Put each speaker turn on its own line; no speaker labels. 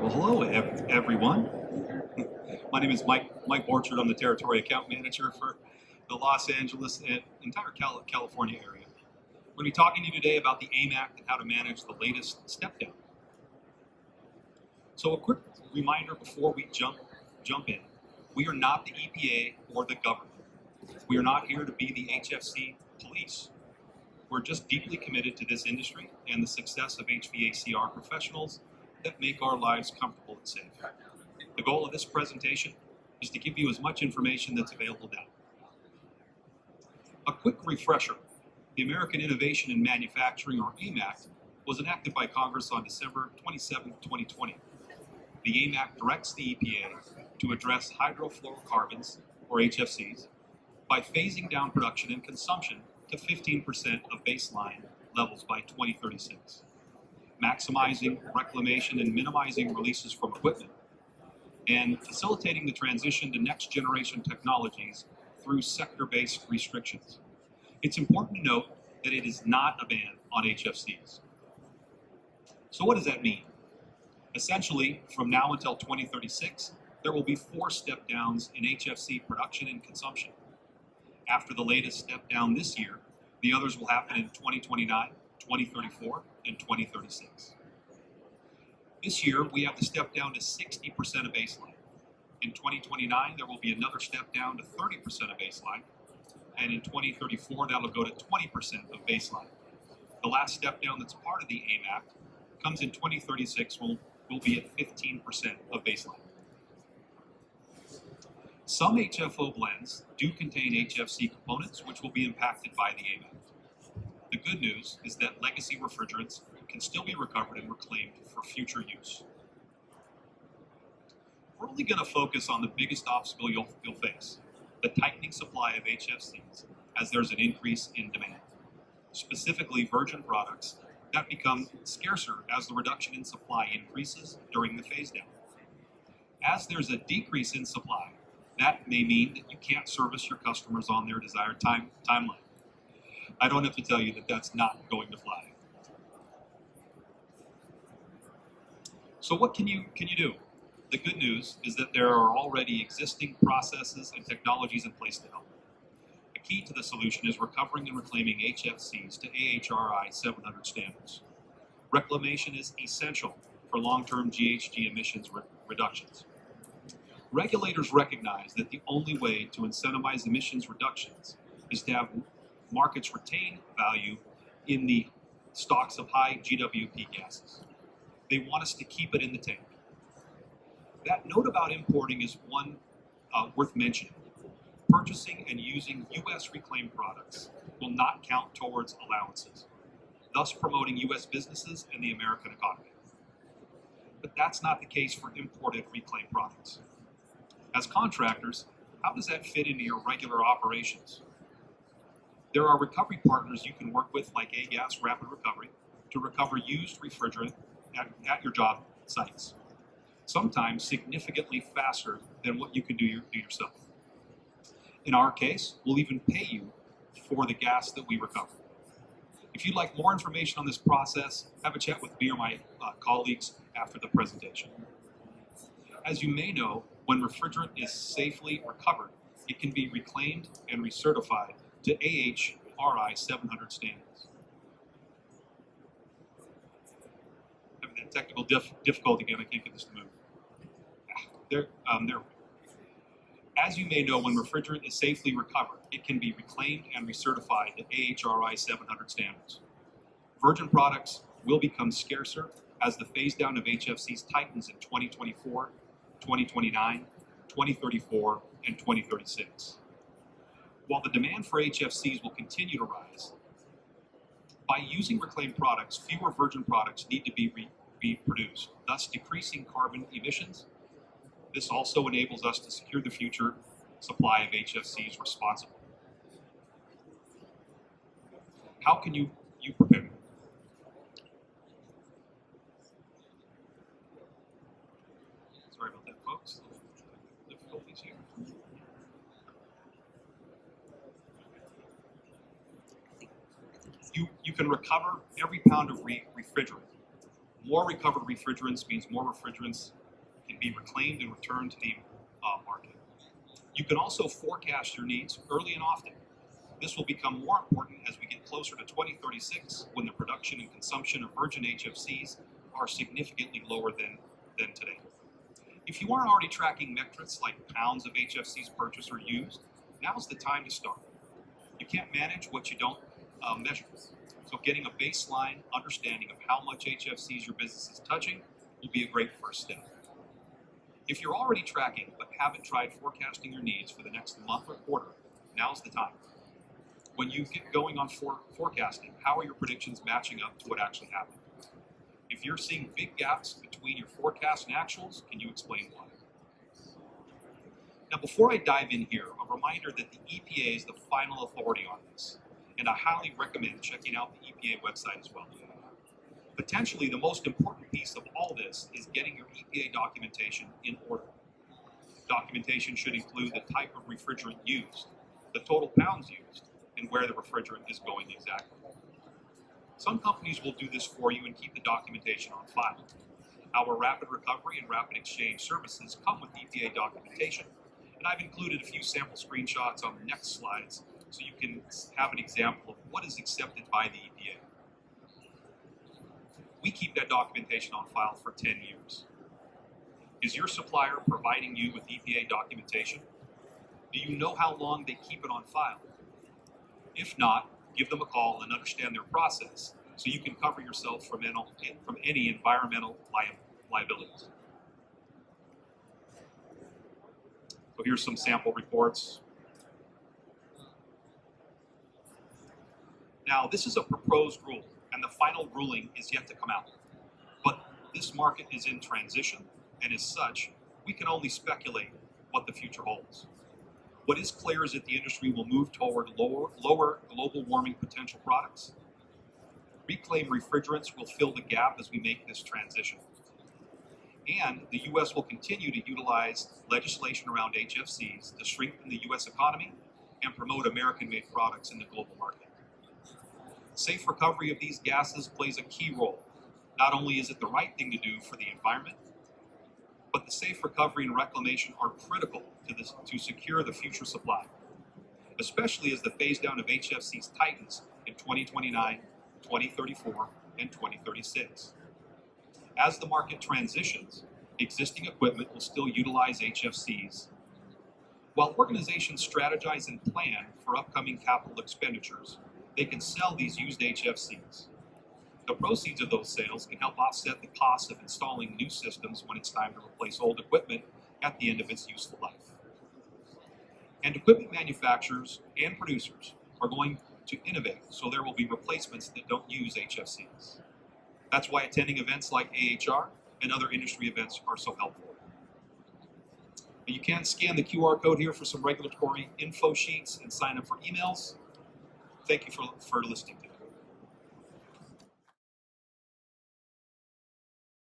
Well, hello, everyone. My name is Mike Borchard. I'm the Territory Account Manager for the Los Angeles and entire California area. I'm going to be talking to you today about the AIM Act and how to manage the latest step down. So a quick reminder before we jump in. We are not the EPA or the government. We are not here to be the HFC police. We're just deeply committed to this industry and the success of HVACR professionals that make our lives comfortable and safe. The goal of this presentation is to give you as much information that's available now. A quick refresher. The American Innovation in Manufacturing, or AIM Act, was enacted by Congress on December 27, 2020. The AIM Act directs the EPA to address hydrofluorocarbons, or HFCs, by phasing down production and consumption to 15% of baseline levels by 2036, maximizing reclamation and minimizing releases from equipment, and facilitating the transition to next-generation technologies through sector-based restrictions. It's important to note that it is not a ban on HFCs. So what does that mean? Essentially, from now until 2036, there will be 4 step-downs in HFC production and consumption. After the latest step-down this year, the others will happen in 2029, 2034, and 2036. This year, we have the step down to 60% of baseline. In 2029, there will be another step down to 30% of baseline. And in 2034, that'll go to 20% of baseline. The last step down that's part of the AIM Act comes in 2036, will be at 15% of baseline. Some HFO blends do contain HFC components, which will be impacted by the AIM Act. The good news is that legacy refrigerants can still be recovered and reclaimed for future use. We're only going to focus on the biggest obstacle you'll face, the tightening supply of HFCs, as there's an increase in demand, specifically virgin products that become scarcer as the reduction in supply increases during the phase down. As there's a decrease in supply, that may mean that you can't service your customers on their desired timeline. I don't have to tell you that that's not going to fly. So what can you do? The good news is that there are already existing processes and technologies in place to help. The key to the solution is recovering and reclaiming HFCs to AHRI 700 standards. Reclamation is essential for long-term GHG emissions reductions. Regulators recognize that the only way to incentivize emissions reductions is to have markets retain value in the stocks of high GWP gases. They want us to keep it in the tank. That note about importing is one worth mentioning. Purchasing and using U.S. reclaimed products will not count towards allowances, thus promoting U.S. businesses and the American economy. But that's not the case for imported reclaimed products. As contractors, how does that fit into your regular operations? There are recovery partners you can work with, like A-Gas Rapid Recovery, to recover used refrigerant at your job sites, sometimes significantly faster than what you can do yourself. In our case, we'll even pay you for the gas that we recover. If you'd like more information on this process, have a chat with me or my colleagues after the presentation. As you may know, when refrigerant is safely recovered, it can be reclaimed and recertified to AHRI 700 standards. Having that technical difficulty again, I can't get this to move. There we go. As you may know, when refrigerant is safely recovered, it can be reclaimed and recertified to AHRI 700 standards. Virgin products will become scarcer as the phase down of HFCs tightens in 2024, 2029, 2034, and 2036. While the demand for HFCs will continue to rise, by using reclaimed products, fewer virgin products need to be produced, thus decreasing carbon emissions. This also enables us to secure the future supply of HFCs responsibly. How can you prepare? Sorry about that, folks. Difficulties here. You can recover every pound of refrigerant. More recovered refrigerants means more refrigerants can be reclaimed and returned to the market. You can also forecast your needs early and often. This will become more important as we get closer to 2036, when the production and consumption of virgin HFCs are significantly lower than today. If you aren't already tracking metrics like pounds of HFCs purchased or used, now's the time to start. You can't manage what you don't measure. So getting a baseline understanding of how much HFCs your business is touching will be a great first step. If you're already tracking but haven't tried forecasting your needs for the next month or quarter, now's the time. When you get going on forecasting, how are your predictions matching up to what actually happened? If you're seeing big gaps between your forecast and actuals, can you explain why? Now, before I dive in here, a reminder that the EPA is the final authority on this, and I highly recommend checking out the EPA website as well. Potentially, the most important piece of all this is getting your EPA documentation in order. Documentation should include the type of refrigerant used, the total pounds used, and where the refrigerant is going exactly. Some companies will do this for you and keep the documentation on file. Our rapid recovery and rapid exchange services come with EPA documentation, and I've included a few sample screenshots on the next slides so you can have an example of what is accepted by the EPA. We keep that documentation on file for 10 years. Is your supplier providing you with EPA documentation? Do you know how long they keep it on file? If not, give them a call and understand their process so you can cover yourself from any environmental liabilities. So here's some sample reports. Now, this is a proposed rule, and the final ruling is yet to come out. But this market is in transition, and as such, we can only speculate what the future holds. What is clear is that the industry will move toward lower global warming potential products. Reclaimed refrigerants will fill the gap as we make this transition. And the U.S. will continue to utilize legislation around HFCs to strengthen the U.S. economy and promote American-made products in the global market. Safe recovery of these gases plays a key role. Not only is it the right thing to do for the environment, but the safe recovery and reclamation are critical to secure the future supply, especially as the phase down of HFCs tightens in 2029, 2034, and 2036. As the market transitions, existing equipment will still utilize HFCs. While organizations strategize and plan for upcoming capital expenditures, they can sell these used HFCs. The proceeds of those sales can help offset the cost of installing new systems when it's time to replace old equipment at the end of its useful life. And equipment manufacturers and producers are going to innovate, so there will be replacements that don't use HFCs. That's why attending events like AHR and other industry events are so helpful. But you can scan the QR code here for some regulatory info sheets and sign up for emails. Thank you for listening to me.